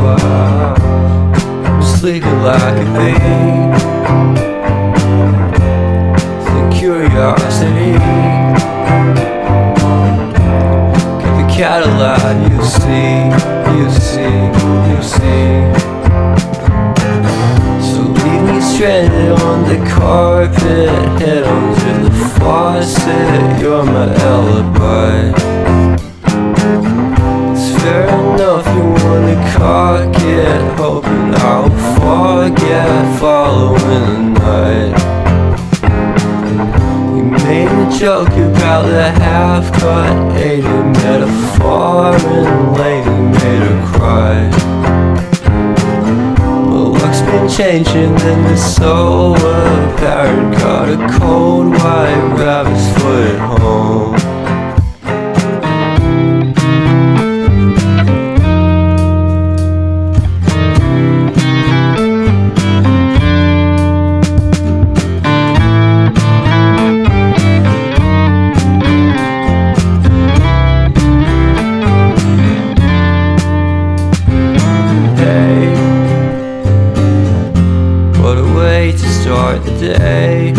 I'm sleeping like a bee. The curiosity get the cat alive. You see, you see, you see. So leave me stranded on the carpet, head onto the faucet. You're my alibi. Fair enough, you wanna cock it, hoping I'll forget following the night. You made a joke about the half-cut, ate a metaphor and later made her cry. Well, luck's been changing and it's so apparent. Got a cold white rabbit's foot at home. What a way to start the day.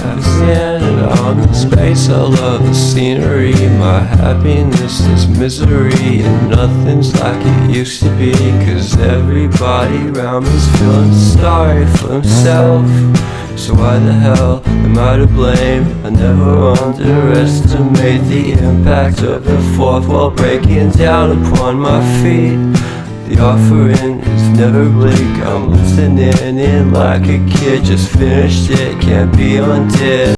I've standing out in space. I love the scenery. My happiness is misery, and nothing's like it used to be. Cause everybody around me's feeling sorry for himself. So why the hell am I to blame? I never underestimate the impact of the fourth wall breaking down upon my feet. The offering is never bleak. I'm listening in like a kid, just finished it, can't be undid.